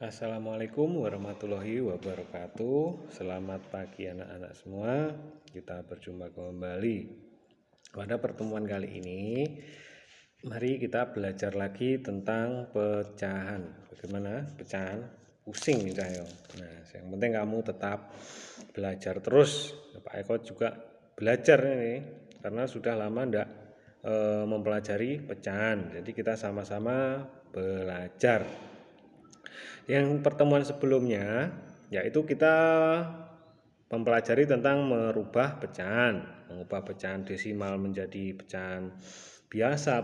Assalamualaikum warahmatullahi wabarakatuh. Selamat pagi anak-anak semua. Kita berjumpa kembali. Pada pertemuan kali ini, mari kita belajar lagi tentang pecahan. Bagaimana pecahan? Pusing nih saya. Nah, yang penting kamu tetap belajar terus. Pak Eko juga belajar ini karena sudah lama enggak mempelajari pecahan. Jadi kita sama-sama belajar. Yang pertemuan sebelumnya yaitu kita mempelajari tentang mengubah pecahan desimal menjadi pecahan biasa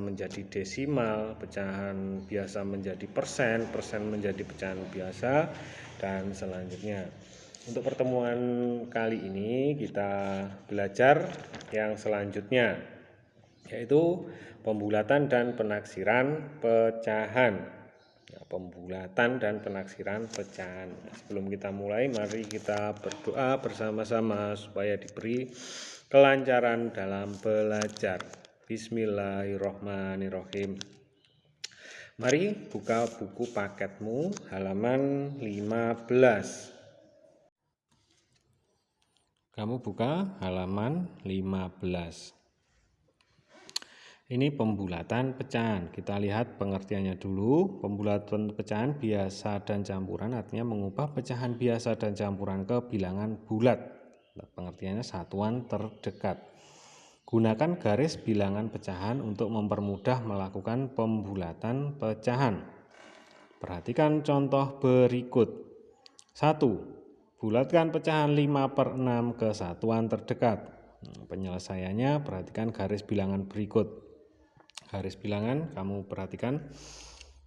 menjadi desimal, pecahan biasa menjadi persen, persen menjadi pecahan biasa, dan selanjutnya. Untuk pertemuan kali ini kita belajar yang selanjutnya, yaitu pembulatan dan penaksiran pecahan. Pembulatan dan penaksiran pecahan. Sebelum kita mulai, mari kita berdoa bersama-sama supaya diberi kelancaran dalam belajar. Bismillahirrohmanirrohim. Mari buka buku paketmu halaman 15. Kamu buka halaman 15. Ini pembulatan pecahan. Kita lihat pengertiannya dulu. Pembulatan pecahan biasa dan campuran artinya mengubah pecahan biasa dan campuran ke bilangan bulat. Pengertiannya satuan terdekat. Gunakan garis bilangan pecahan untuk mempermudah melakukan pembulatan pecahan. Perhatikan contoh berikut. 1. Bulatkan pecahan 5/6 ke satuan terdekat. Penyelesaiannya perhatikan garis bilangan berikut. Garis bilangan kamu perhatikan,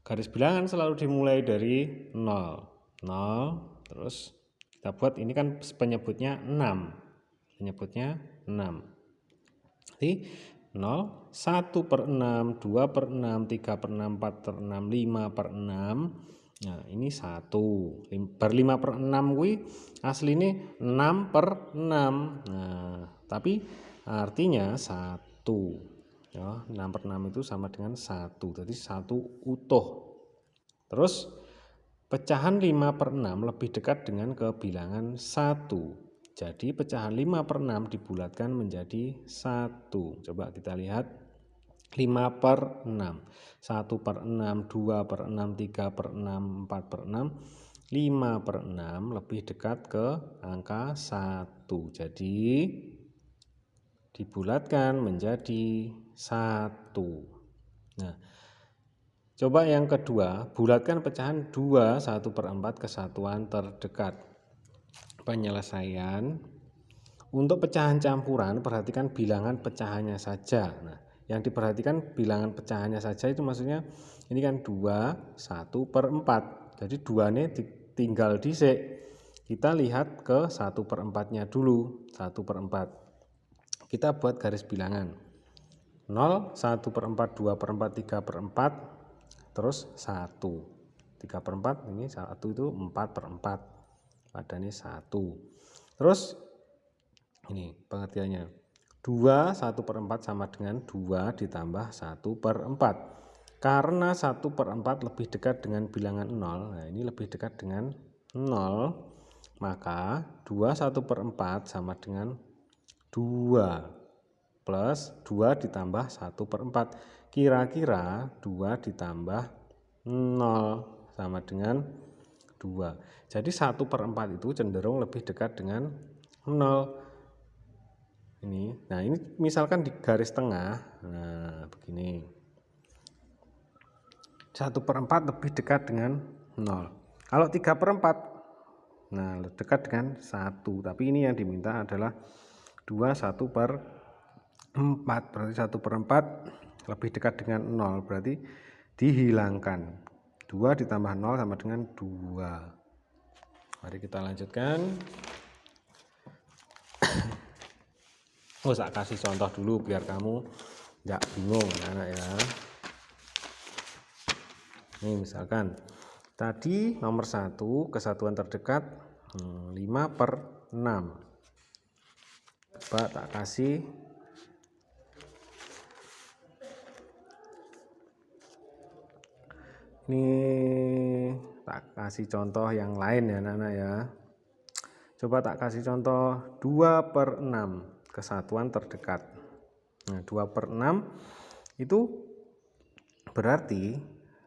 garis bilangan selalu dimulai dari 0, terus kita buat ini kan penyebutnya 6, jadi 0, 1/6, 2/6, 3/6, 4/6, 5/6. Nah ini 1 per 5/6 gue asli ini 6/6. Nah tapi artinya 1 ya, 6/6 itu sama dengan 1, jadi 1 utuh. Terus pecahan 5/6 lebih dekat dengan kebilangan 1, jadi pecahan 5/6 dibulatkan menjadi 1. Coba kita lihat 5/6, 1/6, 2/6, 3/6, 4/6, 5/6 lebih dekat ke angka 1, jadi dibulatkan menjadi 1. Nah, coba yang kedua, bulatkan pecahan 2 1/4 ke satuan terdekat. Penyelesaian untuk pecahan campuran perhatikan bilangan pecahannya saja. Nah, yang diperhatikan bilangan pecahannya saja itu maksudnya ini kan 2 1/4. Jadi 2 ini tinggal disik. Kita lihat ke 1/4-nya dulu, 1/4. Kita buat garis bilangan 0, 1/4, 2/4, 3/4, terus 1. 3/4 ini 1 itu 4/4. Pada ini 1. Terus ini pengertiannya. 2 1/4 sama dengan 2 ditambah 1/4. Karena 1/4 lebih dekat dengan bilangan 0. Nah, ini lebih dekat dengan 0. Maka 2 1/4 sama dengan 2 plus 2 ditambah 1/4. Kira-kira 2 ditambah 0 sama dengan 2. Jadi 1/4 itu cenderung lebih dekat dengan 0. Nah ini misalkan di garis tengah. Nah begini. 1/4 lebih dekat dengan 0. Kalau 3/4, nah dekat dengan 1. Tapi ini yang diminta adalah 2 1/4, berarti 1/4 lebih dekat dengan 0, berarti dihilangkan. 2 ditambah 0 sama dengan 2. Mari kita lanjutkan. Saya kasih contoh dulu biar kamu nggak bingung anak ya. Ini misalkan tadi nomor 1 kesatuan terdekat 5/6. Coba tak kasih ini tak kasih contoh yang lain ya anak-anak ya. Coba tak kasih contoh 2/6 kesatuan terdekat. Nah 2/6 itu berarti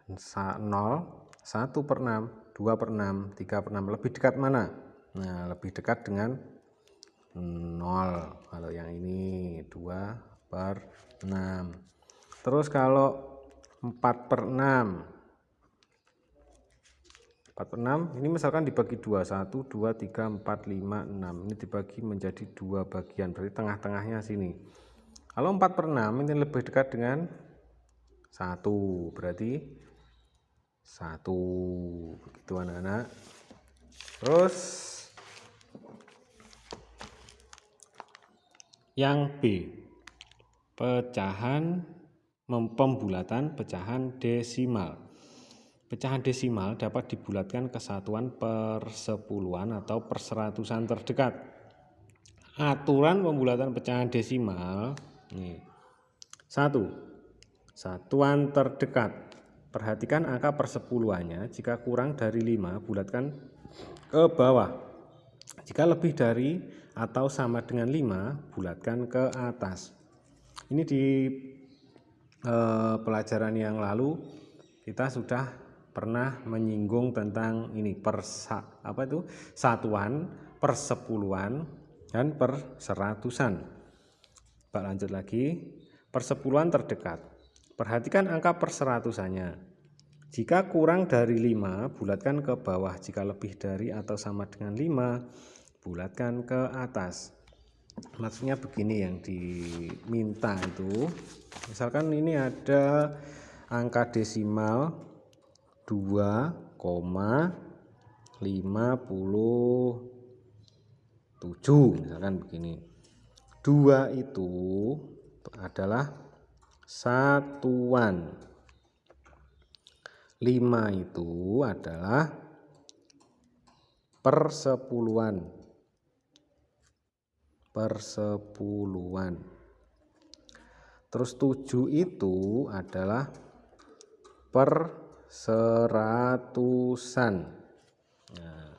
0, 1/6, 2/6, 3/6. Lebih dekat mana? Nah lebih dekat dengan 0. Kalau yang ini 2/6. Terus kalau 4/6, 4/6 ini misalkan dibagi 2, 1, 2, 3, 4, 5, 6. Ini dibagi menjadi 2 bagian, berarti tengah-tengahnya sini. Kalau 4/6 ini lebih dekat dengan 1, berarti 1. Begitu anak-anak. Terus yang B, pecahan pembulatan pecahan desimal. Pecahan desimal dapat dibulatkan ke satuan persepuluhan atau perseratusan terdekat. Aturan pembulatan pecahan desimal nih. 1. Satuan terdekat. Perhatikan angka persepuluhannya, jika kurang dari 5 bulatkan ke bawah. Jika lebih dari atau sama dengan 5 bulatkan ke atas. Ini di pelajaran yang lalu kita sudah pernah menyinggung tentang ini satuan, persepuluhan, dan perseratusan. Pak lanjut lagi, persepuluhan terdekat. Perhatikan angka perseratusannya. Jika kurang dari 5, bulatkan ke bawah. Jika lebih dari atau sama dengan 5, bulatkan ke atas. Maksudnya begini yang diminta itu. Misalkan ini ada angka desimal 2,57 misalkan begini. 2 itu adalah satuan, 5 itu adalah persepuluhan. Terus 7 itu adalah perseratusan. Nah,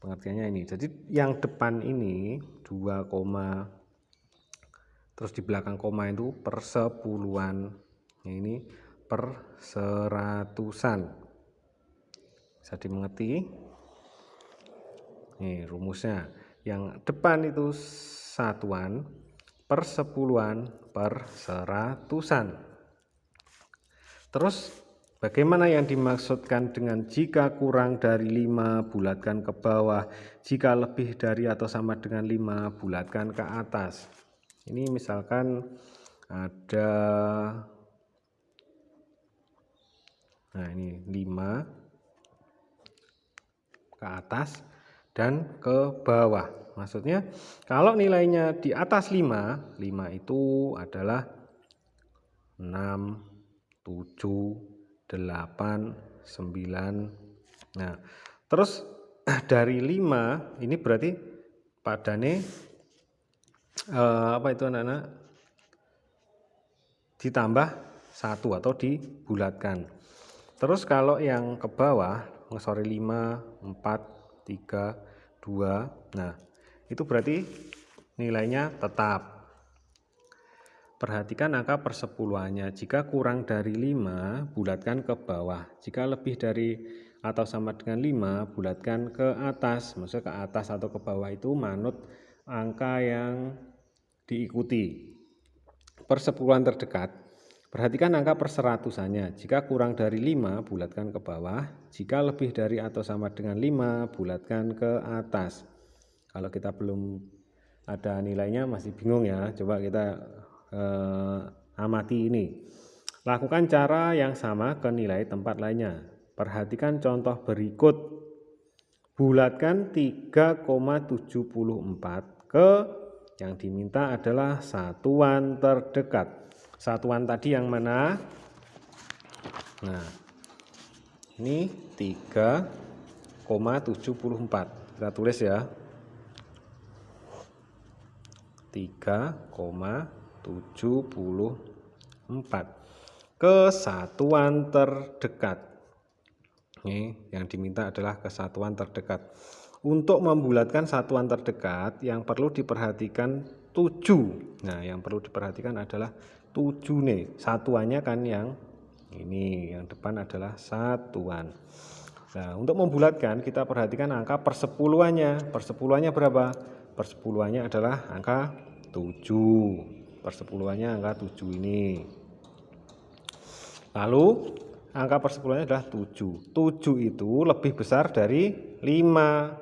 pengertiannya ini. Jadi yang depan ini 2, terus di belakang koma itu persepuluhan. Ini perseratusan. Bisa dimengerti? Nih rumusnya. Yang depan itu satuan, persepuluhan, perseratusan. Terus bagaimana yang dimaksudkan dengan jika kurang dari 5 bulatkan ke bawah, jika lebih dari atau sama dengan 5 bulatkan ke atas. Ini misalkan ada, nah ini 5 ke atas dan ke bawah. Maksudnya kalau nilainya di atas 5 itu adalah 6, 7, 8, 9. Nah, terus dari 5 ini berarti padane apa itu anak-anak? Ditambah 1 atau dibulatkan. Terus kalau yang ke bawah, 5, 4, 3, 2. Nah, itu berarti nilainya tetap. Perhatikan angka persepuluhannya. Jika kurang dari 5, bulatkan ke bawah. Jika lebih dari atau sama dengan 5, bulatkan ke atas. Maksudnya ke atas atau ke bawah itu manut angka yang diikuti. Persepuluhan terdekat. Perhatikan angka perseratusannya. Jika kurang dari 5, bulatkan ke bawah. Jika lebih dari atau sama dengan 5, bulatkan ke atas. Kalau kita belum ada nilainya masih bingung ya. Coba kita amati ini. Lakukan cara yang sama ke nilai tempat lainnya. Perhatikan contoh berikut. Bulatkan 3,74 ke yang diminta adalah satuan terdekat. Satuan tadi yang mana? Nah, ini 3,74. Kita tulis ya. 3,74 ke satuan terdekat. Ini yang diminta adalah kesatuan terdekat. Untuk membulatkan satuan terdekat yang perlu diperhatikan 7. Nah, yang perlu diperhatikan adalah 7 nih. Satuannya kan yang ini, yang depan adalah satuan. Nah, untuk membulatkan kita perhatikan angka persepuluhannya. Persepuluhannya berapa? Persepuluhannya adalah angka 7. Persepuluhannya angka 7 ini. Lalu angka persepuluhannya adalah 7. 7 itu lebih besar dari 5.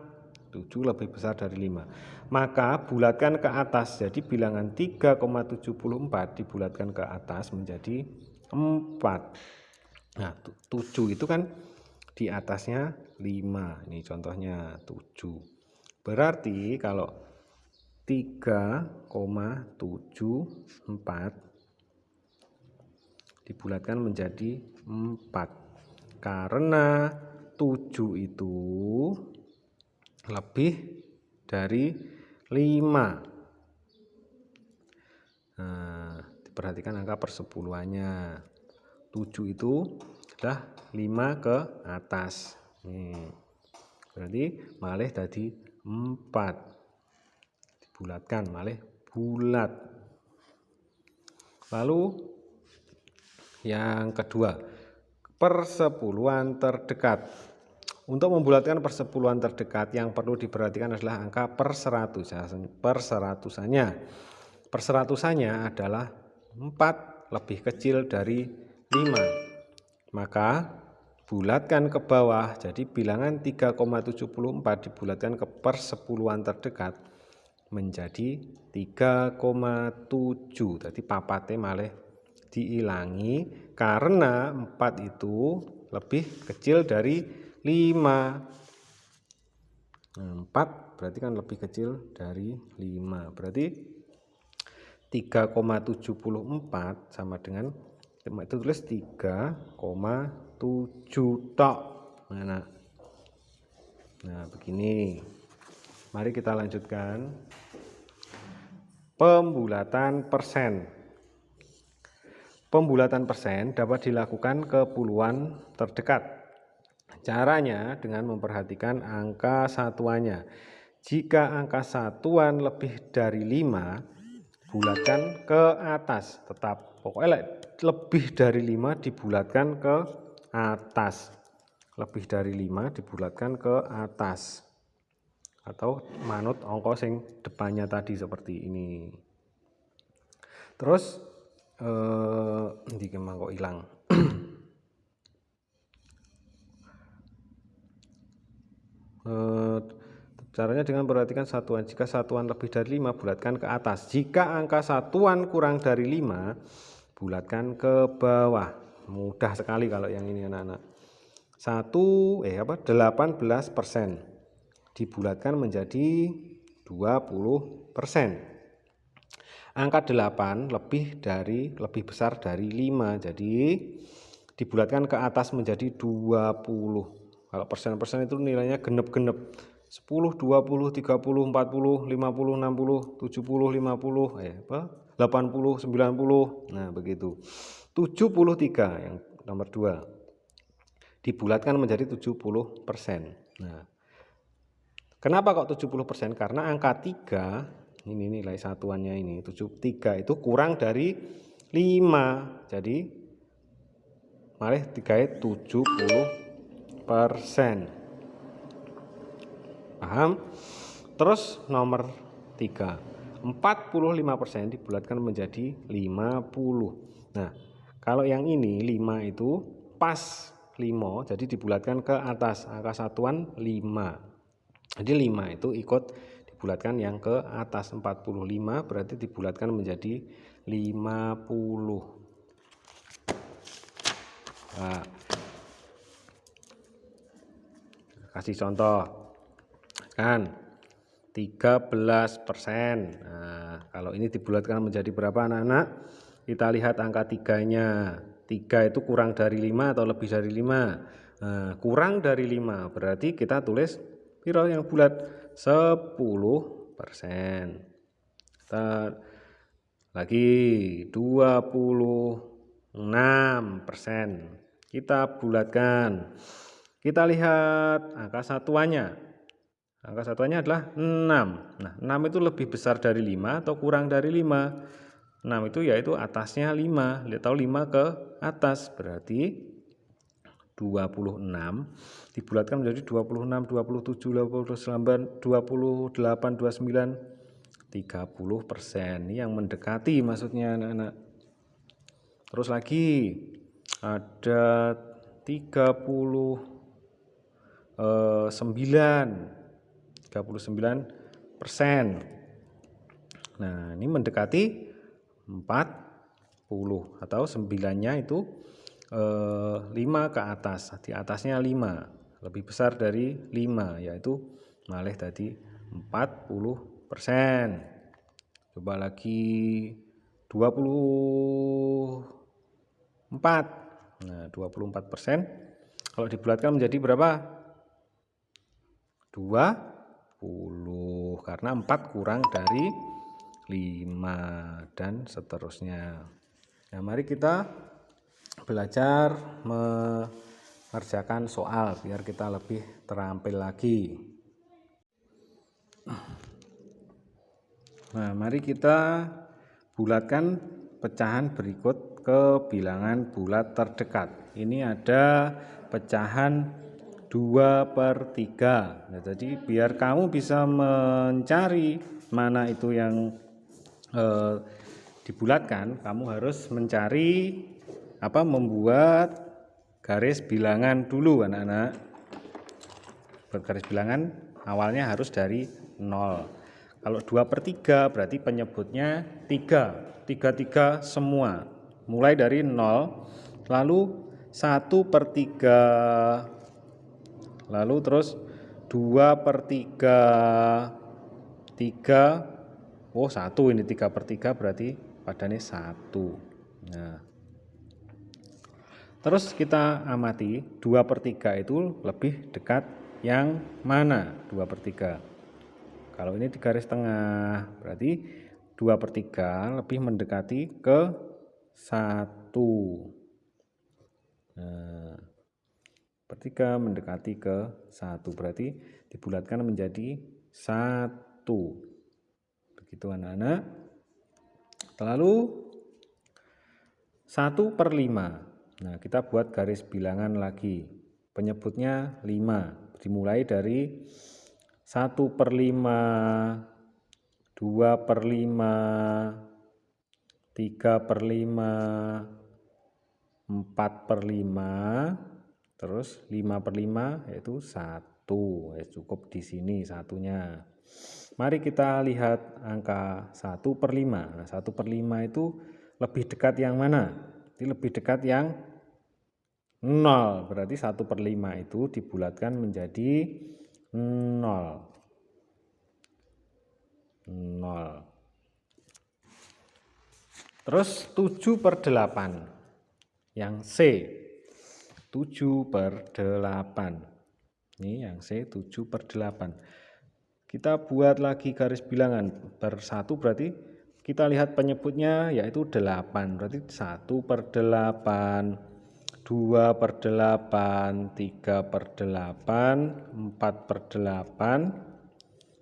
7 lebih besar dari 5. Maka bulatkan ke atas. Jadi bilangan 3,74 dibulatkan ke atas menjadi 4. Nah, 7 itu kan di atasnya 5. Ini contohnya 7. Berarti kalau 3,74 dibulatkan menjadi 4. Karena 7 itu lebih dari 5. Nah, diperhatikan angka persepuluhannya. 7 itu adalah 5 ke atas. Berarti malih tadi 4. Dibulatkan malih bulat. Lalu yang kedua, persepuluhan terdekat. Untuk membulatkan persepuluhan terdekat yang perlu diperhatikan adalah angka perseratusannya. Perseratusannya adalah 4 lebih kecil dari 5. Maka bulatkan ke bawah. Jadi bilangan 3,74 dibulatkan ke persepuluhan terdekat menjadi 3,7. Tadi papate malih diilangi karena 4 itu lebih kecil dari 5. 4 berarti kan lebih kecil dari 5. Berarti 3,74 sama dengan itu tulis 3,7 tok. Nah, begini. Mari kita lanjutkan. Pembulatan persen. Pembulatan persen dapat dilakukan ke puluhan terdekat. Caranya dengan memperhatikan angka satuannya. Jika angka satuan lebih dari 5, bulatkan ke atas. Tetap pokoknya lebih dari 5 dibulatkan ke atas. Lebih dari 5 dibulatkan ke atas. Atau manut angka sing depannya tadi seperti ini. Terus ndi kok hilang. Caranya dengan perhatikan satuan. Jika satuan lebih dari 5, bulatkan ke atas. Jika angka satuan kurang dari 5, bulatkan ke bawah. Mudah sekali kalau yang ini anak-anak. 18% dibulatkan menjadi 20%. Angka 8 lebih besar dari 5. Jadi dibulatkan ke atas menjadi 20. Kalau persen-persen itu nilainya genep-genep. 10, 20, 30, 40, 50, 60, 70, 50, 80, 90. Nah, begitu. 73 yang nomor 2. Dibulatkan menjadi 70%. Nah, kenapa kok 70%? Karena angka 3, ini nilai satuannya ini, 73 itu kurang dari 5. Jadi malih digawe 70%. Paham? Terus nomor 3, 45% dibulatkan menjadi 50. Nah, kalau yang ini 5 itu pas 5, jadi dibulatkan ke atas. Angka satuan 5. Jadi 5 itu ikut dibulatkan yang ke atas. 45 berarti dibulatkan menjadi 50. Nah, kasih contoh. Kan 13%. Nah, kalau ini dibulatkan menjadi berapa anak-anak? Kita lihat angka 3-nya. 3 itu kurang dari 5 atau lebih dari 5? Nah, kurang dari 5 berarti kita tulis piro yang bulat? 10%. Lagi 26%. Kita bulatkan. Kita lihat angka satuannya. Angka satuannya adalah 6. Nah, 6 itu lebih besar dari 5 atau kurang dari 5? 6 itu yaitu atasnya 5. Lihat tahu 5 ke atas. Berarti 26 dibulatkan menjadi 26, 27, 29, 28, 29, 30%. Ini yang mendekati maksudnya anak-anak. Terus lagi ada 39%. Nah, ini mendekati 40 atau 9-nya itu 5 ke atas. Di atasnya 5, lebih besar dari 5, yaitu malih tadi 40%. Coba lagi 24. Nah, 24% kalau dibulatkan menjadi berapa? 20, karena 4 kurang dari 5 dan seterusnya. Nah, mari kita belajar mengerjakan soal biar kita lebih terampil lagi. Nah, mari kita bulatkan pecahan berikut ke bilangan bulat terdekat. Ini ada pecahan 2/3. Nah, jadi biar kamu bisa mencari mana itu yang dibulatkan, kamu harus mencari membuat garis bilangan dulu, anak-anak. Buat garis bilangan awalnya harus dari 0. Kalau 2/3 berarti penyebutnya 3. 3 semua. Mulai dari 0, lalu 1/3, lalu terus 2/3, 3. Oh, 1 ini 3/3 berarti padanya 1. Nah, terus kita amati 2/3 itu lebih dekat yang mana? 2/3. Kalau ini di garis tengah, berarti 2/3 lebih mendekati ke 1. Nah, 2/3 mendekati ke 1, berarti dibulatkan menjadi 1. Begitu, anak-anak. Lalu 1/5. Nah, kita buat garis bilangan lagi. Penyebutnya 5. Dimulai dari 1/5, 2/5, 3/5, 4/5, terus 5/5 yaitu 1. Cukup di sini satunya. Mari kita lihat angka 1/5. Nah, 1/5 itu lebih dekat yang mana? Ini lebih dekat yang 0. Berarti 1/5 itu dibulatkan menjadi 0. 0. Terus 7/8. Yang C. 7/8. Ini yang C 7/8. Kita buat lagi garis bilangan per-1 berarti kita lihat penyebutnya yaitu 8. Berarti 1/8, 2/8, 3/8, 4/8,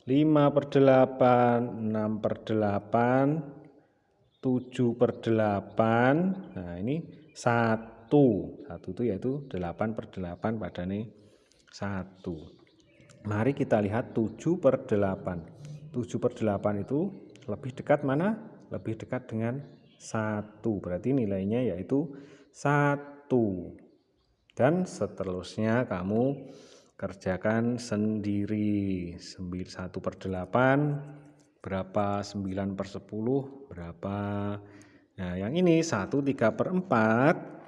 5/8, 6/8, 7/8. Nah, ini 1. 1 itu yaitu 8/8 padanya 1. Mari kita lihat 7/8. 7/8 itu lebih dekat mana? Lebih dekat dengan 1. Berarti nilainya yaitu 1. Dan seterusnya kamu kerjakan sendiri. 1/8 berapa? 9/10 berapa? Nah, yang ini 1 3/4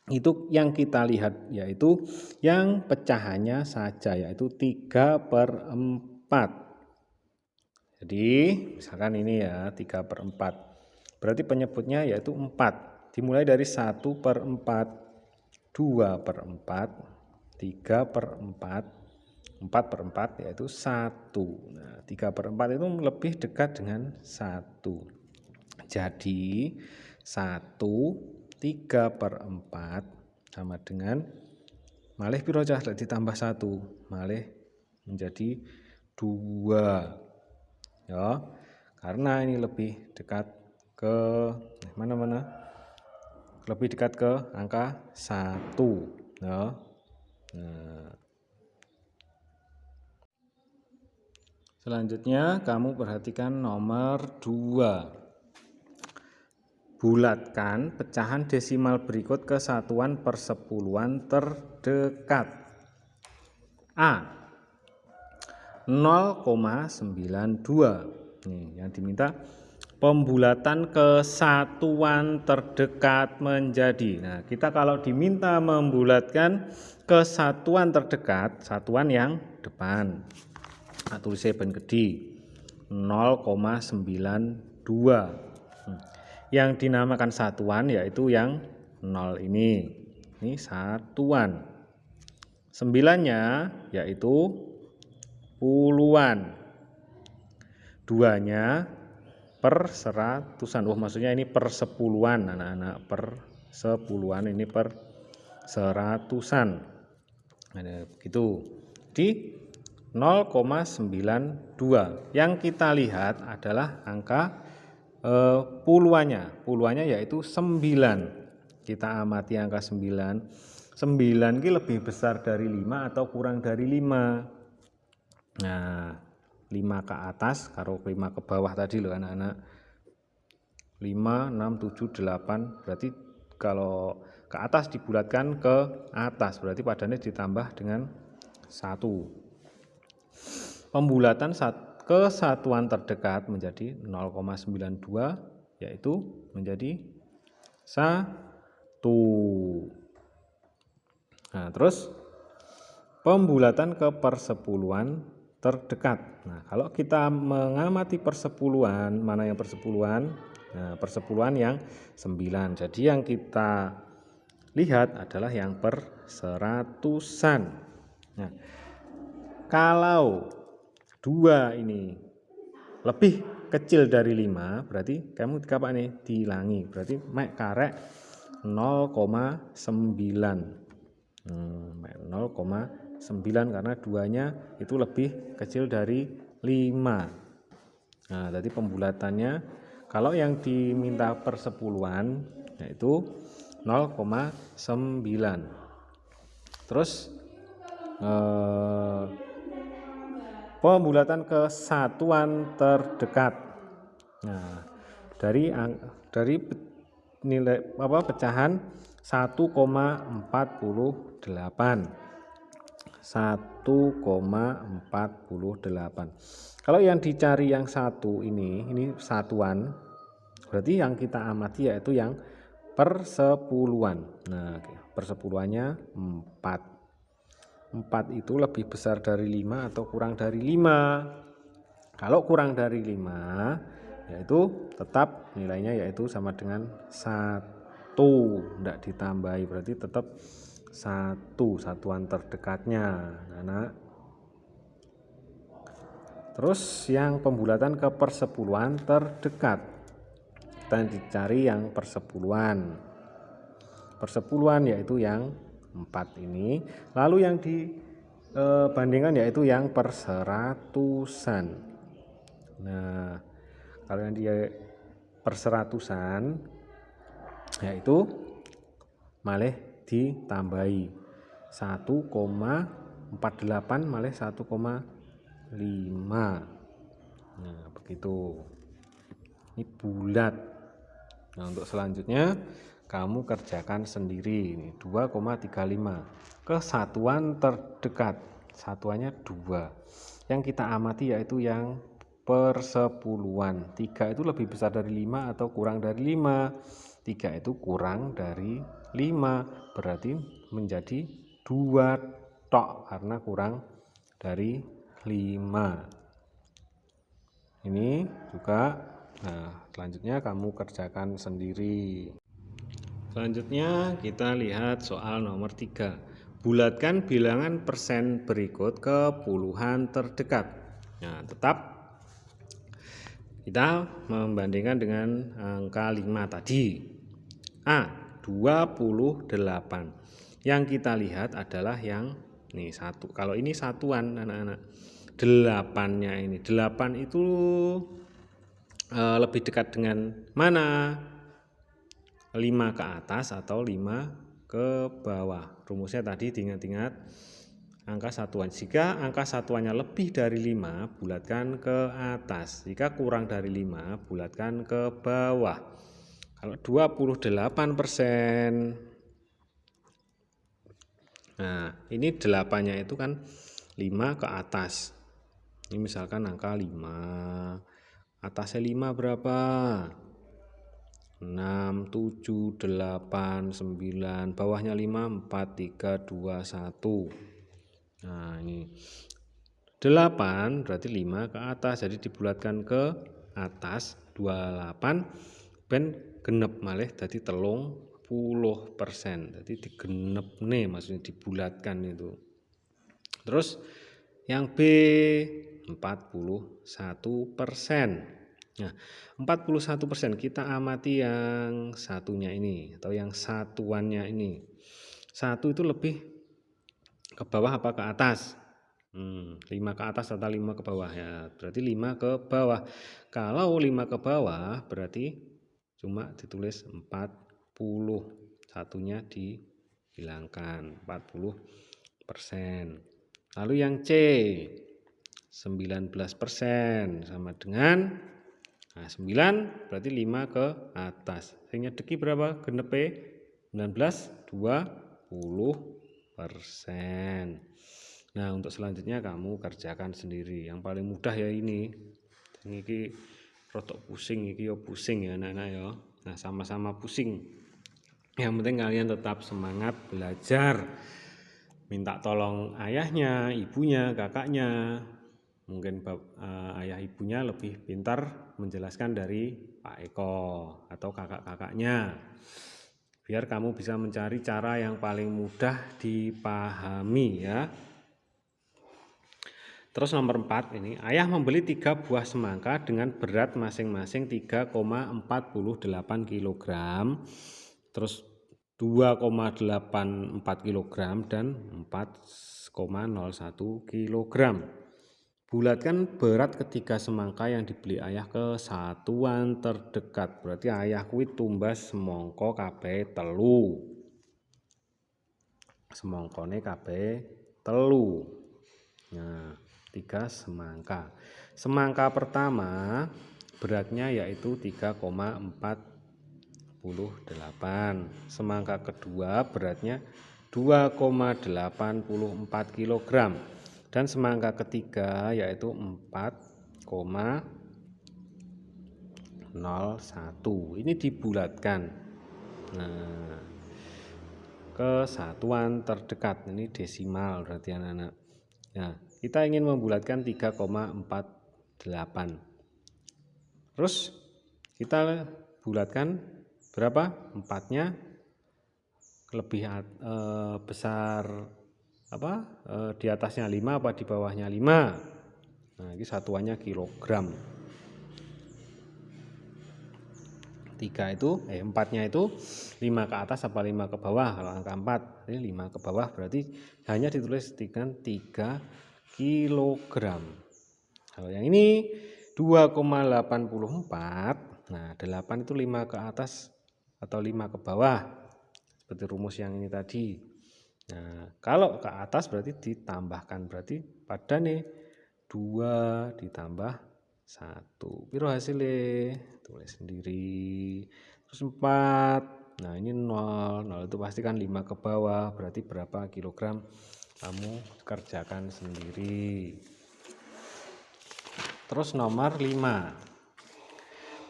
itu yang kita lihat yaitu yang pecahannya saja yaitu 3/4. Jadi misalkan ini ya 3/4. Berarti penyebutnya yaitu 4. Dimulai dari 1/4, 2/4, 3/4, 4/4 yaitu 1. Nah, 3/4 itu lebih dekat dengan 1. Jadi 1 3/4 sama dengan malih piro cah lek ditambah 1 malih menjadi 2 ya, karena ini lebih dekat ke mana lebih dekat ke angka 1 ya. Nah, selanjutnya kamu perhatikan nomor 2. Bulatkan pecahan desimal berikut ke satuan persepuluhan terdekat. A 0,92. Nih, yang diminta pembulatan ke satuan terdekat menjadi. Nah, kita kalau diminta membulatkan ke satuan terdekat, satuan yang depan. Nah, tulisnya ben gede 0,92. Yang dinamakan satuan yaitu yang 0 ini satuan. 9-nya yaitu puluhan. 2-nya per seratusan. Maksudnya ini per sepuluhan anak-anak, per sepuluhan, ini per seratusan. Nah, begitu. Di 0,92. Yang kita lihat adalah angka puluhannya. Puluhannya yaitu 9. Kita amati angka 9. 9 ini lebih besar dari 5 atau kurang dari 5. Nah, 5 ke atas karo 5 ke bawah tadi loh anak-anak. 5, 6, 7, 8. Berarti kalau ke atas dibulatkan ke atas, berarti padanya ditambah dengan 1. Pembulatan ke satuan terdekat menjadi 0,92 yaitu menjadi 1. Nah, terus pembulatan ke persepuluhan terdekat. Nah, kalau kita mengamati persepuluhan, mana yang persepuluhan? Nah, persepuluhan yang 9. Jadi yang kita lihat adalah yang per seratusan. Nah, kalau 2 ini lebih kecil dari 5, berarti kamu apa nih? Dilangi. Berarti mek karek 0,9. 0,9 karena 2-nya itu lebih kecil dari 5. Nah, tadi pembulatannya kalau yang diminta persepuluhan yaitu 0,9. Terus pembulatan ke satuan terdekat. Nah, dari nilai pecahan 1,48. 1,48. Kalau yang dicari yang 1 ini satuan, berarti yang kita amati yaitu yang persepuluhan. Nah, persepuluhannya 4. 4 itu lebih besar dari 5 atau kurang dari 5. Kalau kurang dari 5 yaitu tetap nilainya yaitu sama dengan 1. Tidak ditambahi, berarti tetap 1 satuan terdekatnya, anak. Terus yang pembulatan ke persepuluhan terdekat, kita dicari yang persepuluhan. Persepuluhan yaitu yang 4 ini. Lalu yang dibandingkan yaitu yang perseratusan. Nah, kalau yang dia perseratusan yaitu malih ditambahi 1,48 malih 1,5. Nah, begitu. Ini bulat. Nah, untuk selanjutnya kamu kerjakan sendiri. Ini 2,35 ke satuan terdekat. Satuannya 2. Yang kita amati yaitu yang persepuluhan. 3 itu lebih besar dari 5 atau kurang dari 5. 3 itu kurang dari 5, berarti menjadi 2 tok karena kurang dari 5. Ini juga. Nah, selanjutnya kamu kerjakan sendiri. Selanjutnya kita lihat soal nomor 3. Bulatkan bilangan persen berikut ke puluhan terdekat. Nah, tetap kita membandingkan dengan angka 5 tadi. A 28. Yang kita lihat adalah yang nih satu. Kalau ini satuan anak-anak. 8-nya ini. 8 itu lebih dekat dengan mana? 5 ke atas atau 5 ke bawah. Rumusnya tadi diingat-ingat. Angka satuan. Jika angka satuannya lebih dari 5, bulatkan ke atas. Jika kurang dari 5, bulatkan ke bawah. Kalau 28%. Nah, ini 8-nya itu kan 5 ke atas. Ini misalkan angka 5. Atasnya 5 berapa? 6, 7, 8, 9. Bawahnya 5, 4, 3, 2, 1. Nah, ini 8 berarti 5 ke atas. Jadi dibulatkan ke atas 28 ben genep malih dadi 30%. Jadi digenep nih maksudnya dibulatkan itu. Terus yang B 41%. Nah, 41% kita amati yang satunya ini atau yang satuannya ini. 1 itu lebih ke bawah apa ke atas? 5 ke atas atau 5 ke bawah ya. Berarti 5 ke bawah. Kalau 5 ke bawah berarti cuma ditulis 40. Satunya dihilangkan 40%. Lalu yang C 19% sama dengan 9 berarti 5 ke atas. Sehingga deki berapa? Genepe 19 20%. Nah, untuk selanjutnya kamu kerjakan sendiri. Yang paling mudah ya ini. Ini rotok pusing, iki yo pusing ya anak-anak ya. Nah, sama-sama pusing. Yang penting kalian tetap semangat belajar. Minta tolong ayahnya, ibunya, kakaknya. Mungkin ayah ibunya lebih pintar menjelaskan dari Pak Eko atau kakak-kakaknya. Biar kamu bisa mencari cara yang paling mudah dipahami ya. Terus nomor 4 ini, ayah membeli 3 buah semangka dengan berat masing-masing 3,48 kg, terus 2,84 kg dan 4,01 kg. Bulatkan berat ketiga semangka yang dibeli ayah ke satuan terdekat. Berarti ayah kuwi tumbas semangka kabeh telu. Semangkane kabeh telu. Nah, 3 semangka. Semangka pertama beratnya yaitu 3,48. Semangka kedua beratnya 2,84 kg. Dan semangka ketiga yaitu 4,01. Ini dibulatkan. Nah, ke satuan terdekat. Ini desimal berarti anak-anak. Nah, kita ingin membulatkan 3,48. Terus kita bulatkan berapa? 4-nya lebih besar apa? Di atasnya 5 apa di bawahnya 5? Nah, ini satuannya kilogram. 4-nya itu 5 ke atas apa 5 ke bawah? Kalau angka 4, ini 5 ke bawah berarti hanya ditulis dengan 3 kilogram. Kalau yang ini 2,84. Nah, 8 itu 5 ke atas atau 5 ke bawah. Seperti rumus yang ini tadi. Nah, kalau ke atas berarti ditambahkan. Berarti pada nih 2 ditambah 1. Piro hasilnya? Tulis sendiri. Terus 4. Nah, ini 0. 0 itu pasti kan 5 ke bawah. Berarti berapa kilogram? Kamu kerjakan sendiri. Terus nomor 5.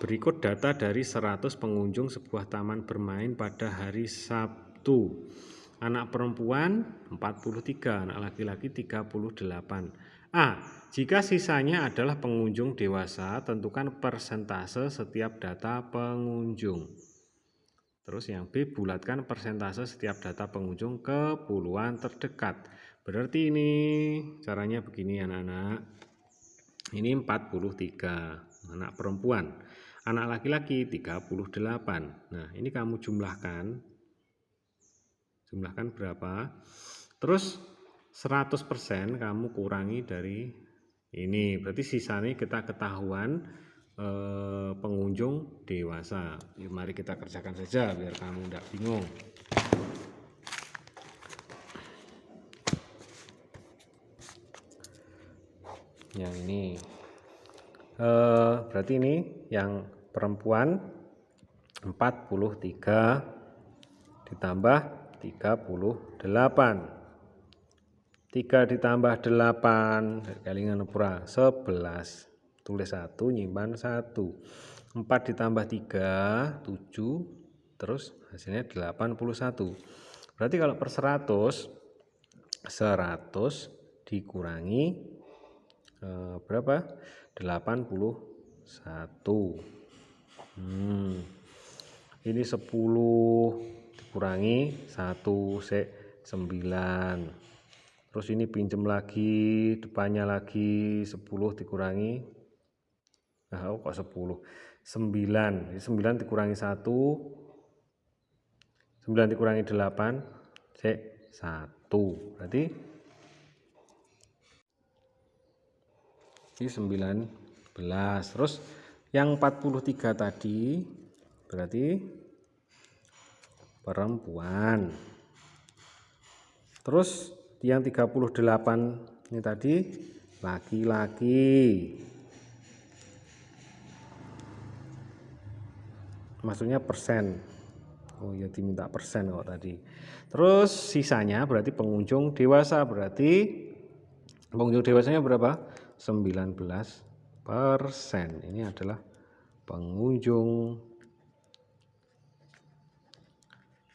Berikut data dari 100 pengunjung sebuah taman bermain pada hari Sabtu. Anak perempuan 43, anak laki-laki 38. A. Jika sisanya adalah pengunjung dewasa, tentukan persentase setiap data pengunjung. Terus yang B, bulatkan persentase setiap data pengunjung ke puluhan terdekat. Berarti ini caranya begini anak-anak. Ini 43, anak perempuan. Anak laki-laki 38. Nah, ini kamu jumlahkan. Jumlahkan berapa. Terus 100% kamu kurangi dari ini. Berarti sisanya kita ketahuan pengunjung dewasa. Yuk mari kita kerjakan saja biar kamu tidak bingung. Yang ini berarti ini yang perempuan 43 ditambah 38. 3 ditambah 8 kalian pura 11. Tulis 1, nyimpan 1. 4 ditambah 3 7, terus hasilnya 81. Berarti kalau per 100 dikurangi berapa? 81. Ini 10 dikurangi 1 9. Terus ini pinjem lagi, depannya lagi 10 dikurangi, kok 10? 9. Jadi 9 dikurangi 1, 9 dikurangi 8, 1. Berarti ini 19. Terus yang 43 tadi berarti perempuan. Terus yang 38 ini tadi laki-laki. Maksudnya persen. Oh ya, diminta persen kok tadi. Terus sisanya berarti pengunjung dewasa. Berarti pengunjung dewasanya berapa? 19%. Ini adalah pengunjung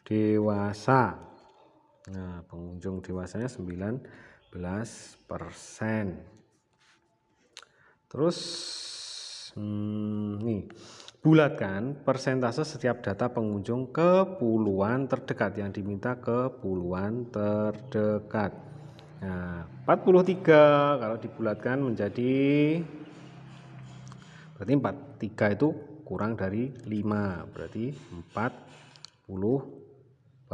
dewasa. Nah, pengunjung dewasanya 19%. Terus nih, bulatkan persentase setiap data pengunjung ke puluhan terdekat. Yang diminta ke puluhan terdekat. Nah, 43 kalau dibulatkan menjadi berarti 43 itu kurang dari 5, berarti 40%.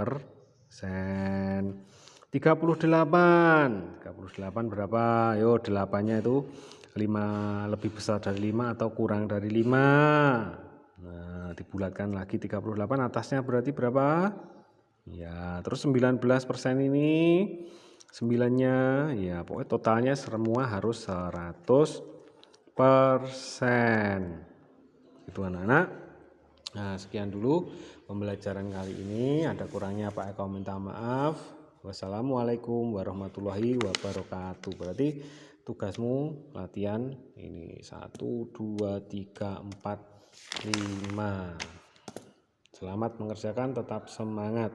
38 berapa? Yo, 8-nya itu 5 lebih besar dari 5 atau kurang dari 5. Nah, dibulatkan lagi 38, atasnya berarti berapa? Ya, terus 19% ini 9-nya, ya pokoknya totalnya semua harus 100%. Itu anak-anak. Nah, sekian dulu pembelajaran kali ini. Ada kurangnya Pak Eko minta maaf. Wassalamualaikum warahmatullahi wabarakatuh. Berarti tugasmu latihan ini 1, 2, 3, 4, 5. Selamat mengerjakan, tetap semangat.